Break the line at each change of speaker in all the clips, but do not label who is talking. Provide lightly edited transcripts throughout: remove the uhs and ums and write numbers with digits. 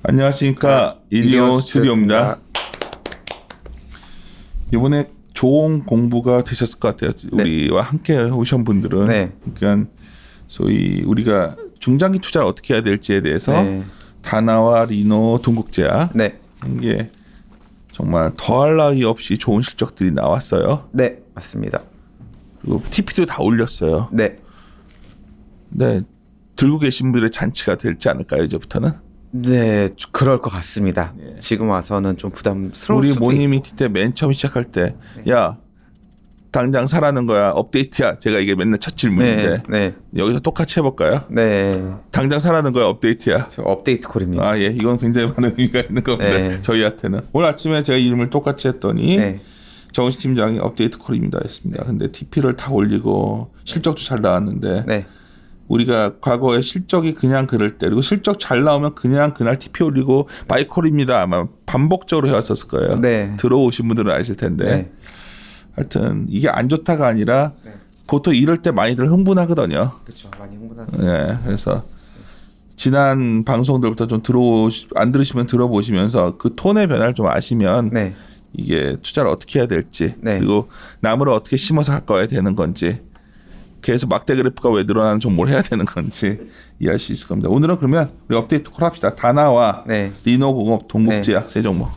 안녕하십니까. 이리오 스튜디오입니다. 이번에 좋은 공부가 되셨을 것 같아요. 우리와 함께 오신 분들은. 그러니까 소위 우리가 중장기 투자를 어떻게 해야 될지에 대해서 다나와 리노, 동국제약 이게 정말 더할 나위 없이 좋은 실적들이 나왔어요.
네, 맞습니다.
그리고 TP도 다 올렸어요.
네,
들고 계신 분들의 잔치가 될지 않을까요, 이제부터는?
네, 그럴 것 같습니다. 지금 와서는 좀 부담스러울
우리
수도
모니미티 때 맨 처음 시작할 때, 야, 당장 사라는 거야, 업데이트야. 제가 이게 맨날 첫 질문인데 여기서 똑같이 해볼까요? 당장 사라는 거야, 업데이트야.
저 업데이트 콜입니다.
아, 예, 이건 굉장히 많은 의미가 있는 겁니다. 저희한테는. 오늘 아침에 제가 이름을 똑같이 했더니 정우식 팀장이 업데이트 콜입니다 했습니다. 근데 TP를 다 올리고 실적도 잘 나왔는데 우리가 과거에 실적이 그냥 그럴 때 그리고 실적 잘 나오면 그냥 그날 TP 올리고 바이콜입니다. 아마 반복적으로 해왔었을 거예요. 들어오신 분들은 아실 텐데 하여튼 이게 안 좋다가 아니라 보통 이럴 때 많이들 흥분하거든요.
그렇죠. 많이 흥분하죠.
그래서 지난 방송들부터 좀 안 들으시면 들어보시면서 그 톤의 변화를 좀 아시면 이게 투자를 어떻게 해야 될지 그리고 나무를 어떻게 심어서 가꿔야 되는 건지 계속 막대 그래프가 왜 늘어나는 좀 뭘 해야 되는 건지 이해할 수 있을 겁니다. 오늘은 그러면 우리 업데이트 콜 합시다. 다나와 리노공업, 동국제약 세 종목.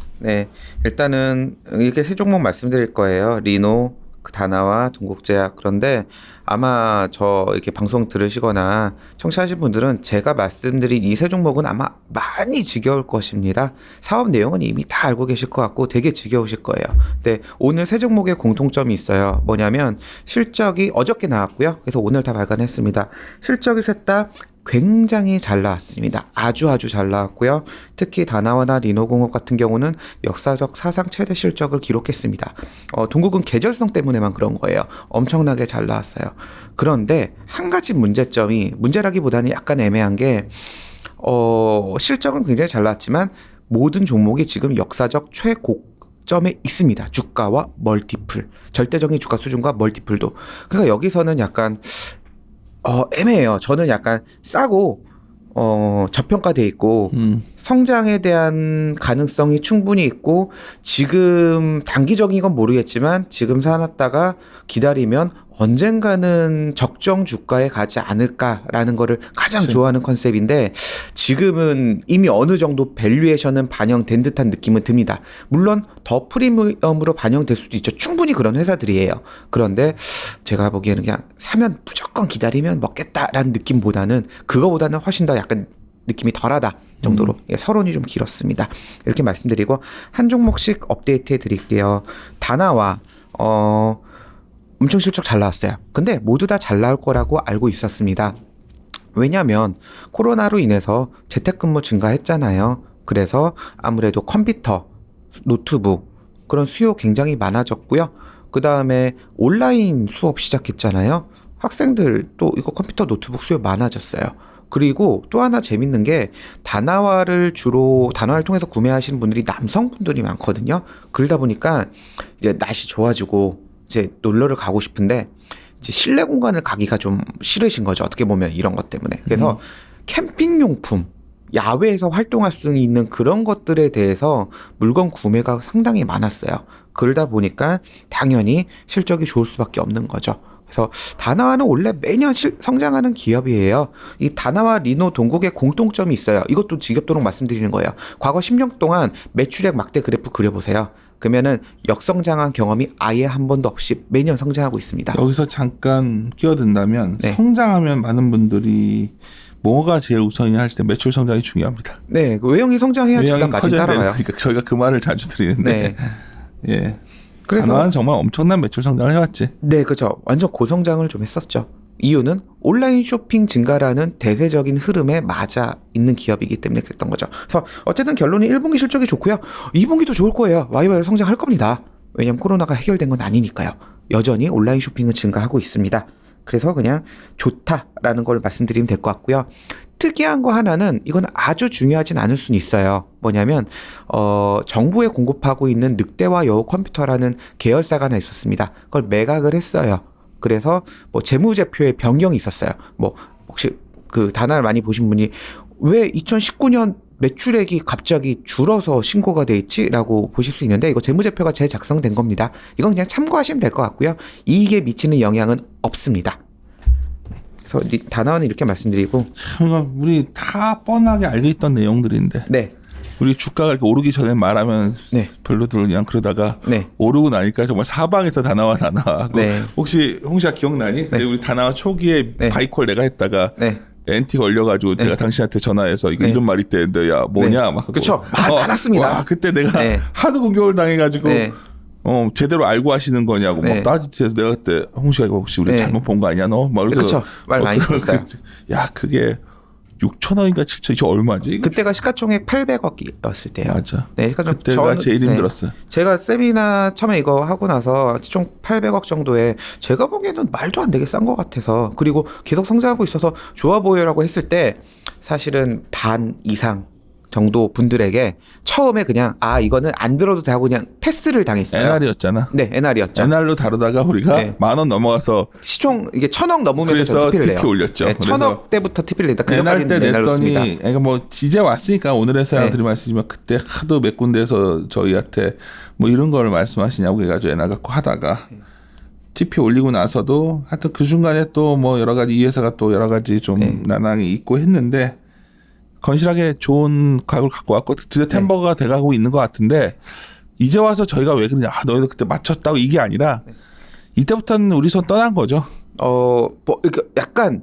일단은 이렇게 세 종목 말씀드릴 거예요. 리노, 다나와 동국제약. 그런데 아마 저 이렇게 방송 들으시거나 청취하신 분들은 제가 말씀드린 이 세 종목은 아마 많이 지겨울 것입니다. 사업 내용은 이미 다 알고 계실 것 같고 되게 지겨우실 거예요. 근데 오늘 세 종목의 공통점이 있어요. 뭐냐면 실적이 어저께 나왔고요. 그래서 오늘 다 발간했습니다. 실적이 셋 다 굉장히 잘 나왔습니다. 아주 잘 나왔고요. 특히 다나와나 리노공업 같은 경우는 역사적 사상 최대 실적을 기록했습니다. 동국은 계절성 때문에만 그런 거예요. 엄청나게 잘 나왔어요. 그런데 한 가지 문제라기보다는 약간 애매한 게 실적은 굉장히 잘 나왔지만 모든 종목이 지금 역사적 최고점에 있습니다. 주가와 멀티플, 절대적인 주가 수준과 멀티플도. 그러니까 여기서는 약간 애매해요. 저는 약간 싸고 저평가돼 있고 성장에 대한 가능성이 충분히 있고 지금 단기적인 건 모르겠지만 지금 사놨다가 기다리면 언젠가는 적정 주가에 가지 않을까라는 거를 가장 좋아하는 컨셉인데 지금은 이미 어느 정도 밸류에이션은 반영된 듯한 느낌은 듭니다. 물론 더 프리미엄으로 반영될 수도 있죠. 충분히 그런 회사들이에요. 그런데 제가 보기에는 그냥 사면 무조건 기다리면 먹겠다라는 느낌보다는 그거보다는 훨씬 더 약간 느낌이 덜하다 정도로 서론이 좀 길었습니다. 이렇게 말씀드리고 한 종목씩 업데이트 해드릴게요. 다나와 엄청 실적 잘 나왔어요. 근데 모두 다 잘 나올 거라고 알고 있었습니다. 왜냐하면 코로나로 인해서 재택근무 증가했잖아요. 그래서 아무래도 컴퓨터, 노트북 그런 수요 굉장히 많아졌고요. 그 다음에 온라인 수업 시작했잖아요. 학생들 또 이거 컴퓨터, 노트북 수요 많아졌어요. 그리고 또 하나 재밌는 게 다나와를 통해서 구매하시는 분들이 남성분들이 많거든요. 그러다 보니까 이제 날씨 좋아지고 이제 놀러를 가고 싶은데 이제 실내 공간을 가기가 좀 싫으신 거죠. 어떻게 보면 이런 것 때문에. 그래서 캠핑용품, 야외에서 활동할 수 있는 그런 것들에 대해서 물건 구매가 상당히 많았어요. 그러다 보니까 당연히 실적이 좋을 수밖에 없는 거죠. 그래서 다나와는 원래 매년 성장하는 기업이에요. 이 다나와 리노 동국의 공통점이 있어요. 이것도 지겹도록 말씀드리는 거예요. 과거 10년 동안 매출액 막대 그래프 그려보세요. 그러면은 역성장한 경험이 아예 한 번도 없이 매년 성장하고 있습니다.
여기서 잠깐 끼어든다면 성장하면 많은 분들이 뭐가 제일 우선이냐 하실 때 매출 성장이 중요합니다.
외형이 성장해야 집단 마진 따라가요.
그러니까 저희가 그 말을 자주 드리는데 그래서 다나와는 정말 엄청난 매출 성장을 해왔지.
그렇죠. 완전 고성장을 좀 했었죠. 이유는 온라인 쇼핑 증가라는 대세적인 흐름에 맞아 있는 기업이기 때문에 그랬던 거죠. 그래서 어쨌든 결론이 1분기 실적이 좋고요. 2분기도 좋을 거예요. 와이와이로 성장할 겁니다. 왜냐하면 코로나가 해결된 건 아니니까요. 여전히 온라인 쇼핑은 증가하고 있습니다. 그래서 그냥 좋다라는 걸 말씀드리면 될 것 같고요. 특이한 거 하나는 이건 아주 중요하진 않을 수는 있어요. 뭐냐면 정부에 공급하고 있는 늑대와 여우 컴퓨터라는 계열사가 하나 있었습니다. 그걸 매각을 했어요. 그래서 뭐 재무제표의 변경이 있었어요. 뭐 혹시 그 다나를 많이 보신 분이 왜 2019년 매출액이 갑자기 줄어서 신고가 돼 있지라고 보실 수 있는데 이거 재무제표가 재작성된 겁니다. 이건 그냥 참고하시면 될 것 같고요. 이익에 미치는 영향은 없습니다. 그래서 다나와는 이렇게 말씀드리고
참 우리 다 뻔하게 알고 있던 내용들인데
네.
우리 주가가 이렇게 오르기 전에 말하면
네.
별로들 그냥 그러다가
네.
오르고 나니까 정말 사방에서 다나와
네.
혹시 홍시야 기억나니?
네.
우리 다나와 초기에
네.
바이콜 내가 했다가
네.
NT 걸려가지고
네.
내가 당신한테 전화해서 이거
네.
이런 말이 있대는데 야 뭐냐 막
그렇죠. 많았습니다.
와 그때 내가
네.
하도 공격을 당해가지고
네.
제대로 알고 하시는 거냐고
네.
막 따지면서 내가 그때 홍시야 이거 혹시 우리
네.
잘못 본 거 아니야 너? 막
그렇죠. 말 많이 했어요.
야 그게 6천원인가 7천 이거 얼마지?
그때가 시가총액 800억이었을 때요.
맞아.
네, 시가총액
그때가 제일 힘들었어요.
제가 세미나 처음에 이거 하고 나서 총 800억 정도에 제가 보기에는 말도 안 되게 싼 것 같아서 그리고 계속 성장하고 있어서 좋아 보여라고 했을 때 사실은 반 이상 정도 분들에게 처음에 그냥 이거는 안 들어도 되고 그냥 패스를 당했어요.
NR이었잖아.
네, NR이었죠.
NR로 다루다가 우리가
네.
10,000원 넘어가서
시총 이게 1,000억 넘으면서
그래서
TP를 내요.
TP 올렸죠.
네, 1,000억 때부터 TP를 낸다.
NR 때 냈더니 그러니까 뭐 이제 왔으니까 오늘에서야
네.
드릴 말씀이지만 그때 하도 몇 군데에서 저희한테 뭐 이런 걸 말씀하시냐고 해가지고 NR 갖고 하다가 TP 올리고 나서도 하여튼 그 중간에 또 뭐 여러 가지 이 회사가 또 여러 가지 좀
네.
난항이 있고 했는데 건실하게 좋은 가격을 갖고 왔고 드디어 템버가 돼가고 있는 것 같은데 이제 와서 저희가 왜 그러냐 너희도 그때 맞췄다고 이게 아니라 이때부터는 우리 손 떠난 거죠.
뭐 이렇게 약간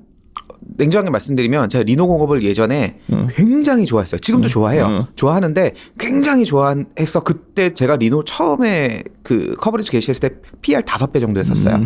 냉정하게 말씀드리면 제가 리노공업을 예전에 굉장히 좋아했어요. 지금도 좋아해요. 좋아하는데 굉장히 좋아해서 그때 제가 리노 처음에 그 커버리지 게시했을 때 PR 5배 정도 했었어요.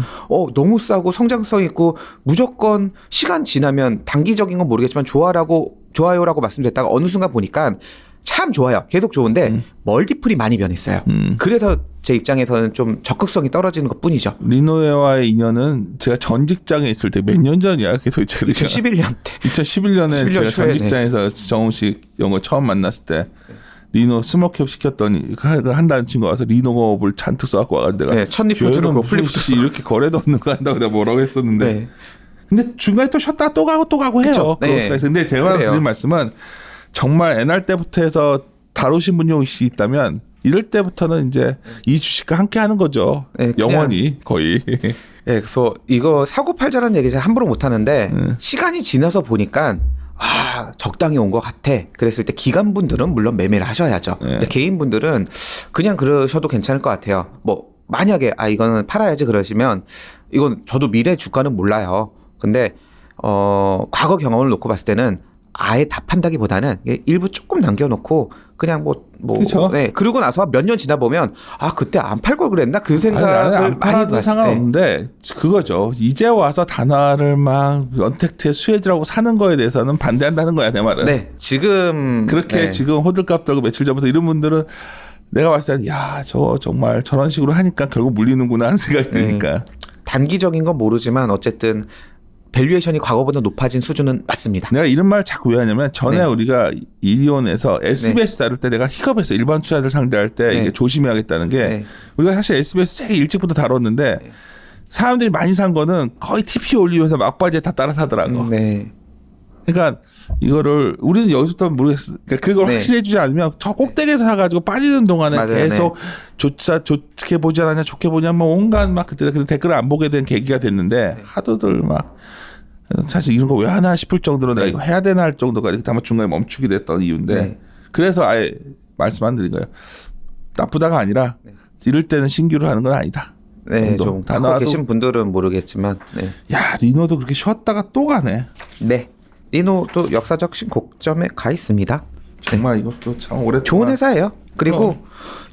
너무 싸고 성장성 있고 무조건 시간 지나면 단기적인 건 모르겠지만 좋아요라고 말씀드렸다가 어느 순간 보니까 참 좋아요. 계속 좋은데 멀티플이 많이 변했어요. 그래서 제 입장에서는 좀 적극성이 떨어지는 것 뿐이죠.
리노웨와의 인연은 제가 전 직장에 있을 때 몇 년 전이야. 그래서
2011년 때.
2011년에 제가 전 직장에서 정우식 영어 처음 만났을 때 리노 스몰캡 시켰더니 한다는 친구가 와서 리노업을 잔뜩 써갖고 와가지고 내가
천리포트로 플립스
이렇게 거래도 없는 거 한다고 내가 뭐라고 했었는데
네.
근데 중간에 또 쉬었다가 또 가고 해요.
네.
근데 제가 드릴 말씀은 정말 NR 때부터 해서 다루신 분이 있다면 이럴 때부터는 이제 이 주식과 함께 하는 거죠.
네,
영원히 거의.
네, 그래서 이거 사고 팔자라는 얘기 제가 함부로 못 하는데 시간이 지나서 보니까 적당히 온 것 같아. 그랬을 때 기관분들은 물론 매매를 하셔야죠.
네.
근데 개인분들은 그냥 그러셔도 괜찮을 것 같아요. 뭐 만약에 이거는 팔아야지 그러시면 이건 저도 미래 주가는 몰라요. 근데 과거 경험을 놓고 봤을 때는 아예 다 판다기보다는 일부 조금 남겨놓고 그냥
그쵸?
네. 그러고 나서 몇 년 지나 보면 그때 안 팔 걸 그랬나 그 생각을
안 팔아도 상관없는데 그거죠. 이제 와서 단화를 막 언택트의 수혜주라고 사는 거에 대해서는 반대한다는 거야 내 말은.
네, 지금
그렇게 지금 호들갑 떨고 며칠 전부터 이런 분들은 내가 봤을 때는 저 정말 저런 식으로 하니까 결국 물리는구나 하는 생각이 드니까.
단기적인 건 모르지만 어쨌든 밸류에이션이 과거보다 높아진 수준은 맞습니다.
내가 이런 말 자꾸 왜 하냐면 전에 우리가 이리온에서 SBS 다룰 때 내가 힙업해서 일반 투자자들 상대할 때 이게 조심해야겠다는 게 우리가 사실 SBS 되게 일찍부터 다뤘는데 사람들이 많이 산 거는 거의 TP 올리면서 막바지에 다 따라 사더라고. 그러니까 이거를 우리는 여기서부터 모르겠어. 그러니까 그걸 확실히 해주지 않으면 저 꼭대기에서 사가지고 빠지는 동안에
맞아요,
계속 좋게 보지 않았냐 좋게 보냐 뭐 온갖 막 그때 댓글을 안 보게 된 계기가 됐는데 하도들 막 사실 이런 거 왜 하나 싶을 정도로 내가 이거 해야 되나 할 정도가 이렇게 다만 중간에 멈추게 됐던 이유인데 그래서 아예 말씀 안 드린 거예요. 나쁘다가 아니라 이럴 때는 신규로 하는 건 아니다.
네, 좀 갖고 계신 분들은 모르겠지만
야 리노도 그렇게 쉬었다가 또 가네.
네. 리노도 역사적 신고점에 가 있습니다.
정말 이것도 참 오랫동안
좋은 회사예요. 그리고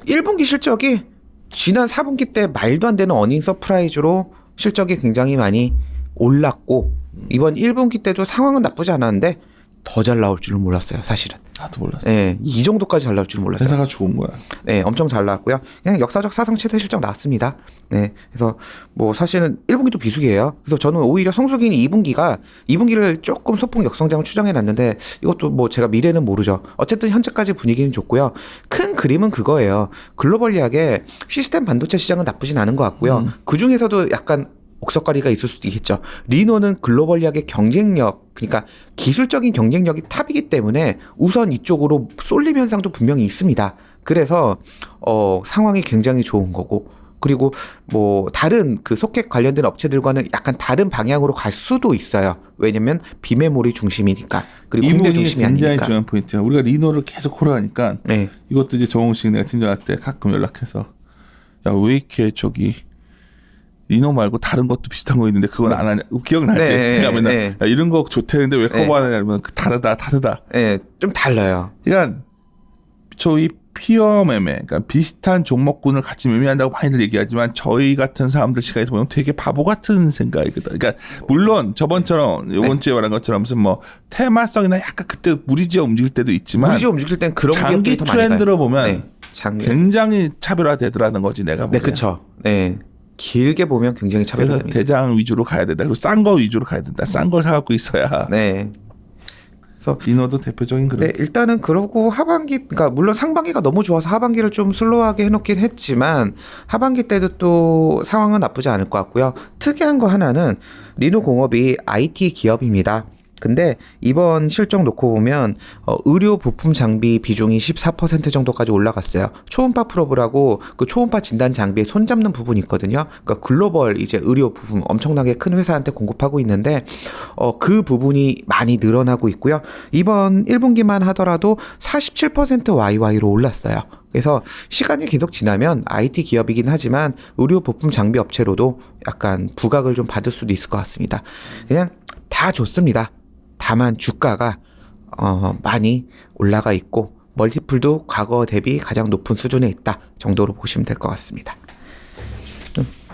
1분기 실적이 지난 4분기 때 말도 안 되는 어닝 서프라이즈로 실적이 굉장히 많이 올랐고 이번 1분기 때도 상황은 나쁘지 않았는데 더 잘 나올 줄은 몰랐어요. 사실은.
나도 몰랐어.
네, 이 정도까지 잘 나올 줄은 몰랐어요.
회사가 좋은 거야.
네, 엄청 잘 나왔고요. 그냥 역사적 사상 최대 실적 나왔습니다. 네, 그래서 뭐 사실은 1분기도 비수기예요. 그래서 저는 오히려 성수기인 2분기를 조금 소폭 역성장을 추정해놨는데 이것도 뭐 제가 미래는 모르죠. 어쨌든 현재까지 분위기는 좋고요. 큰 그림은 그거예요. 글로벌리하게 시스템 반도체 시장은 나쁘진 않은 것 같고요. 그 중에서도 약간 옥석거리가 있을 수도 있겠죠. 리노는 글로벌리하게 경쟁력, 그러니까 기술적인 경쟁력이 탑이기 때문에 우선 이쪽으로 쏠림 현상도 분명히 있습니다. 그래서 상황이 굉장히 좋은 거고, 그리고 뭐 다른 그 소켓 관련된 업체들과는 약간 다른 방향으로 갈 수도 있어요. 왜냐면 비메모리 중심이니까. 그리고 공대 중심이 아니니까.
굉장히 중요한 포인트야. 우리가 리노를 계속 호러하니까
네.
이것도 이제 정홍식 내가 팀장한테 가끔 연락해서 야, 왜 이렇게 저기 리노 말고 다른 것도 비슷한 거 있는데 그건 안 하냐. 기억나지?
네,
제가 맨날
네.
야, 이런 거 좋다는데 왜 커버 안 하냐면 다르다.
네, 좀 달라요.
그러니까 저희 피어 매매, 그러니까 비슷한 종목군을 같이 매매한다고 많이들 얘기하지만 저희 같은 사람들 시각에서 보면 되게 바보 같은 생각이거든. 그러니까 물론 저번처럼 요번 주에 말한 것처럼 무슨 뭐 테마성이나 약간 그때 무리지어 움직일 때도 있지만
무리지어 움직일 땐 그런
장기
더 많이 가요.
트렌드로 보면
네, 장기.
굉장히 차별화되더라는 거지 내가 보기엔.
네, 그렇죠. 네, 길게 보면 굉장히
그래서
차별화됩니다.
대장 위주로 가야 된다. 그리고 싼 거 위주로 가야 된다. 싼 걸 사갖고 있어야.
네. 그래서
리노도 대표적인 그런.
네, 일단은 그러고 하반기, 그러니까 물론 상반기가 너무 좋아서 하반기를 좀 슬로우하게 해놓긴 했지만 하반기 때도 또 상황은 나쁘지 않을 것 같고요. 특이한 거 하나는 리노 공업이 IT 기업입니다. 근데 이번 실적 놓고 보면 의료 부품 장비 비중이 14% 정도까지 올라갔어요. 초음파 프로브라고 그 초음파 진단 장비에 손 잡는 부분이 있거든요. 그러니까 글로벌 이제 의료 부품 엄청나게 큰 회사한테 공급하고 있는데 그 부분이 많이 늘어나고 있고요. 이번 1분기만 하더라도 47% YY로 올랐어요. 그래서 시간이 계속 지나면 IT 기업이긴 하지만 의료 부품 장비 업체로도 약간 부각을 좀 받을 수도 있을 것 같습니다. 그냥 다 좋습니다. 다만 주가가 많이 올라가 있고 멀티플도 과거 대비 가장 높은 수준에 있다 정도로 보시면 될 것 같습니다.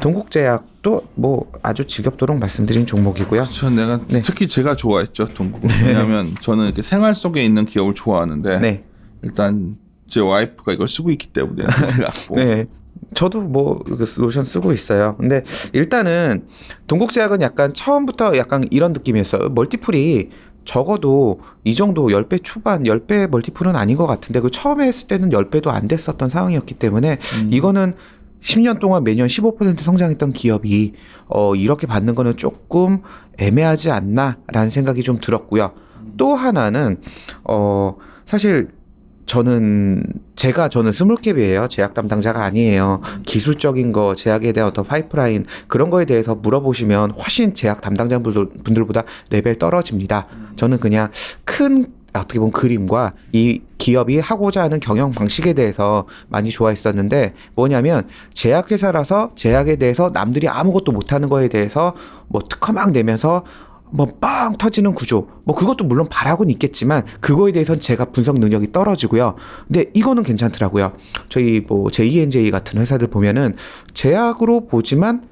동국제약도 뭐 아주 지겹도록 말씀드린 종목이고요.
전 내가 특히 제가 좋아했죠 동국은. 왜냐하면 저는 이렇게 생활 속에 있는 기업을 좋아하는데 일단 제 와이프가 이걸 쓰고 있기 때문에 그래갖고.
네. 저도 뭐 로션 쓰고 있어요. 근데 일단은 동국제약은 약간 처음부터 약간 이런 느낌이었어요. 멀티플이 적어도 이 정도 10배 초반 10배 멀티플은 아닌 것 같은데 그 처음에 했을 때는 10배도 안 됐었던 상황이었기 때문에 이거는 10년 동안 매년 15% 성장했던 기업이 이렇게 받는 거는 조금 애매하지 않나라는 생각이 좀 들었고요. 또 하나는 사실 저는 스몰캡이에요. 제약 담당자가 아니에요. 기술적인 거, 제약에 대한 어떤 파이프라인 그런 거에 대해서 물어보시면 훨씬 제약 담당자분들보다 레벨 떨어집니다. 저는 그냥 큰 어떻게 보면 그림과 이 기업이 하고자 하는 경영 방식에 대해서 많이 좋아했었는데 뭐냐면 제약회사라서 제약에 대해서 남들이 아무것도 못하는 거에 대해서 뭐 특허 막 내면서 뭐 빵 터지는 구조 뭐 그것도 물론 바라고는 있겠지만 그거에 대해서는 제가 분석 능력이 떨어지고요. 근데 이거는 괜찮더라고요. 저희 뭐 J&J 같은 회사들 보면은 제약으로 보지만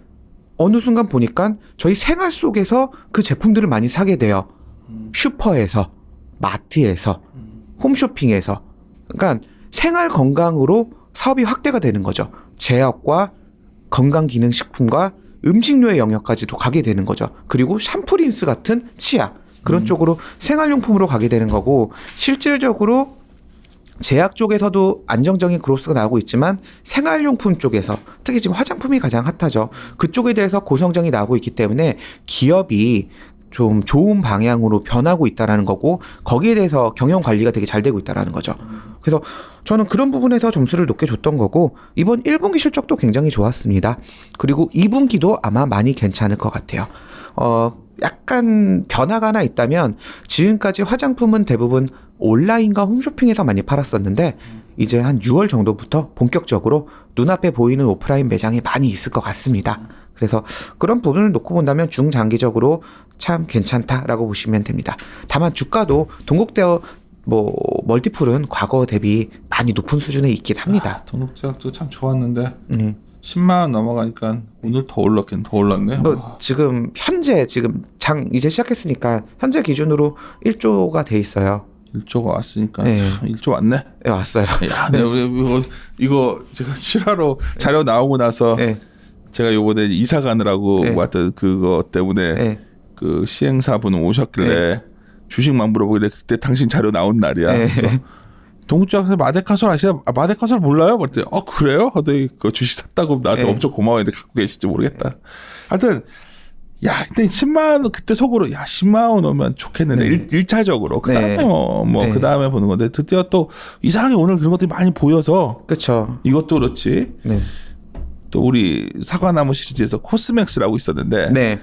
어느 순간 보니까 저희 생활 속에서 그 제품들을 많이 사게 돼요. 슈퍼에서, 마트에서, 홈쇼핑에서. 그러니까 생활 건강으로 사업이 확대가 되는 거죠. 제약과 건강기능식품과 음식료의 영역까지도 가게 되는 거죠. 그리고 샴푸린스 같은 치약 그런 쪽으로 생활용품으로 가게 되는 거고 실질적으로 제약 쪽에서도 안정적인 그로스가 나오고 있지만 생활용품 쪽에서 특히 지금 화장품이 가장 핫하죠. 그쪽에 대해서 고성장이 나오고 있기 때문에 기업이 좀 좋은 방향으로 변하고 있다라는 거고 거기에 대해서 경영 관리가 되게 잘 되고 있다라는 거죠. 그래서 저는 그런 부분에서 점수를 높게 줬던 거고 이번 1분기 실적도 굉장히 좋았습니다. 그리고 2분기도 아마 많이 괜찮을 것 같아요. 약간 변화가 하나 있다면 지금까지 화장품은 대부분 온라인과 홈쇼핑에서 많이 팔았었는데 이제 한 6월 정도부터 본격적으로 눈앞에 보이는 오프라인 매장이 많이 있을 것 같습니다. 그래서 그런 부분을 놓고 본다면 중장기적으로 참 괜찮다라고 보시면 됩니다. 다만 주가도 동국대어 뭐 멀티플은 과거 대비 많이 높은 수준에 있긴 합니다.
동국제약도 참 좋았는데 10만 원 넘어가니까 오늘 더 올랐네.
뭐 지금 현재 장 이제 시작했으니까 현재 기준으로 1조가 돼 있어요.
1조가 왔으니까 참 1조 왔네.
네, 왔어요.
야, 이거 제가 실화로 자료 나오고 나서 제가 요번에 이사 가느라고 왔던 그거 때문에 그 시행사분 오셨길래 주식만 물어보길래 그때 당신 자료 나온 날이야. 동국제약에서 마데카솔 아시나? 마데카솔 몰라요? 그랬더니 그래요? 하더니 그 주식 샀다고 나한테 엄청 고마워했는데 갖고 계실지 모르겠다. 하여튼 야, 근데 10만 원 그때 속으로 야 10만 원 오면 좋겠는데
네.
1차적으로 그 다음에
네.
뭐 그 다음에 보는 건데 드디어 또 이상하게 오늘 그런 것들이 많이 보여서
그렇죠.
이것도 그렇지.
네.
또 우리 사과나무 시리즈에서 코스맥스라고 있었는데
네.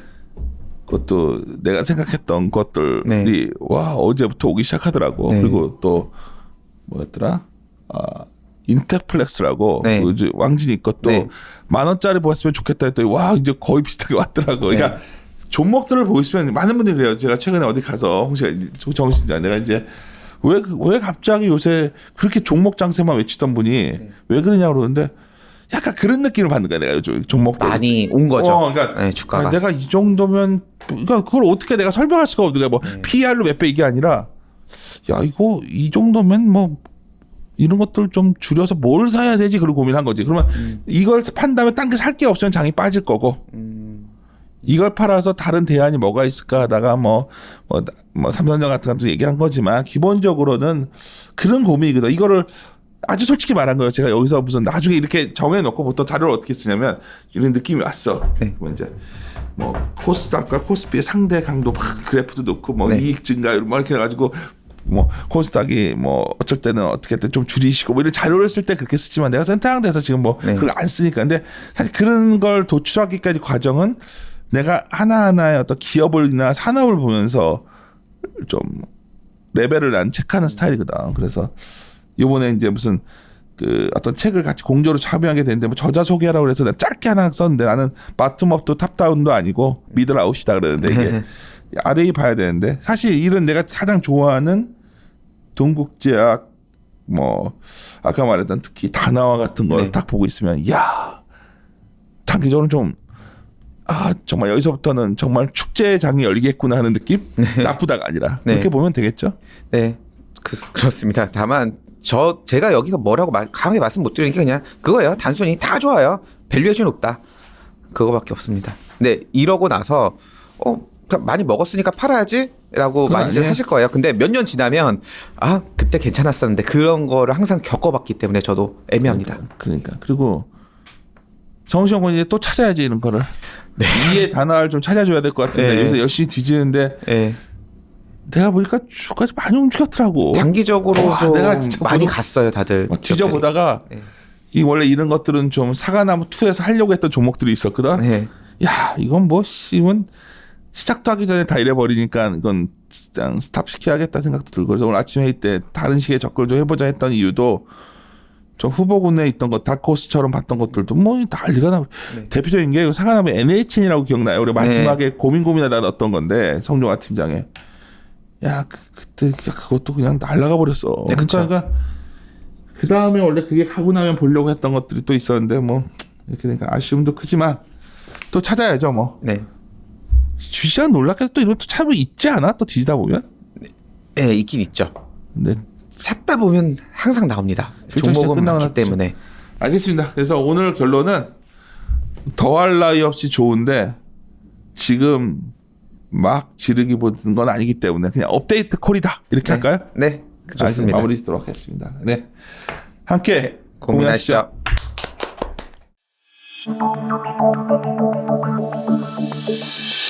그것도 내가 생각했던 것들이
네.
와 어제부터 오기 시작하더라고.
네.
그리고 또 뭐였더라? 인텍플렉스라고
네.
그 이제 왕진이 것도
네.
10,000원짜리 보았으면 좋겠다 했더니 와 이제 거의 비슷하게 왔더라고. 그러니까
네.
종목들을 보시면 많은 분들이 그래요. 제가 최근에 어디 가서 홍씨가 정신장 내가 이제 왜 갑자기 요새 그렇게 종목 장세만 외치던 분이 왜 그러냐고 그러는데 약간 그런 느낌을 받는 거야. 내가 요즘 종목들
많이 온 거죠.
그러니까
네, 주가가.
내가 이 정도면 그러니까 그걸 어떻게 내가 설명할 수가 없는 거야. 뭐 PR로 몇 배 이게 아니라 야 이거 이 정도면 뭐 이런 것들 좀 줄여서 뭘 사야 되지 그런 고민한 거지. 그러면 이걸 판 다음에 딴 게 살 게 없으면 장이 빠질 거고 이걸 팔아서 다른 대안이 뭐가 있을까 하다가 뭐 삼성전자 같은 것도 얘기한 거지만 기본적으로는 그런 고민이거든. 이거를 아주 솔직히 말한 거예요. 제가 여기서 무슨 나중에 이렇게 정해놓고 보통 자료를 어떻게 쓰냐면 이런 느낌이 왔어.
네.
뭐 이제 뭐 코스닥과 코스피의 상대 강도 막 그래프도 넣고 뭐
네.
이익 증가 뭐 이렇게 해가지고 뭐 코스닥이 뭐 어쩔 때는 어떻게 좀 줄이시고 뭐 이런 자료를 쓸 때 그렇게 쓰지만 내가 센터장돼서 지금 뭐
네.
그걸 안 쓰니까 근데 사실 그런 걸 도출하기까지 과정은 내가 하나하나의 어떤 기업을이나 산업을 보면서 좀 레벨을 난 체크하는 스타일이거든. 그래서 이번에 이제 무슨 그 어떤 책을 같이 공저로 참여하게 됐는데 뭐 저자 소개하라고 그래서 내가 짧게 하나 썼는데 나는 바텀업도 탑다운도 아니고 미들아웃이다 그러는데 이게 RA 봐야 되는데 사실 이런 내가 가장 좋아하는 동국제약 뭐 아까 말했던 특히 다나와 같은 걸 딱 보고 있으면 야 단기적으로 좀 정말 여기서부터는 정말 축제장이 열리겠구나 하는 느낌? 나쁘다가 아니라 그렇게 보면 되겠죠?
네, 그렇습니다. 다만 제가 여기서 뭐라고 강하게 말씀 못 드리는 게 그냥 그거예요. 단순히 다 좋아요. 밸류에이션 높다. 그거밖에 없습니다. 근데 이러고 나서 많이 먹었으니까 팔아야지라고 많이들
아니에요.
하실 거예요. 근데 몇 년 지나면 그때 괜찮았었는데 그런 거를 항상 겪어봤기 때문에 저도 애매합니다.
그러니까 그리고 정시영은 이제 또 찾아야지 이런 거를 이해 단어를 좀 찾아줘야 될 것 같은데 여기서 열심히 뒤지는데 내가 보니까 주가지 많이 움직였더라고.
단기적으로 좀
내가 진짜
많이 갔어요, 다들.
뒤져보다가 이 원래 이런 것들은 좀 사과나무 2에서 하려고 했던 종목들이 있었거든. 야 이건 뭐 이건 시작도 하기 전에 다 이래버리니까 이건 그냥 스탑 시켜야겠다 생각도 들고 그래서 오늘 아침 회의 때 다른 식의 접근을 좀 해보자 했던 이유도 저 후보군에 있던 것 다크호스처럼 봤던 것들도 뭐 난리가 나. 대표적인 게 사과나무 NHN이라고 기억나요? 우리 마지막에 고민하다 넣었던 건데 성종화 팀장에 야 그때 그것도 그냥 날아가 버렸어. 그러니까 그 다음에 원래 그게 가고 나면 보려고 했던 것들이 또 있었는데 뭐 이렇게 되니까 아쉬움도 크지만 또 찾아야죠 뭐. 주시장 놀랍게도 또 이런 또 찾으면 있지 않아? 또 뒤지다 보면?
네, 있긴 있죠.
네.
찾다 보면 항상 나옵니다. 종목은 많기 때문에.
알겠습니다. 그래서 오늘 결론은 더할 나위 없이 좋은데 지금 막 지르기 보는 건 아니기 때문에 그냥 업데이트 콜이다. 이렇게 할까요?
네, 좋습니다.
마무리 짓도록 하겠습니다. 네, 함께
고민하시죠.
고민하시죠.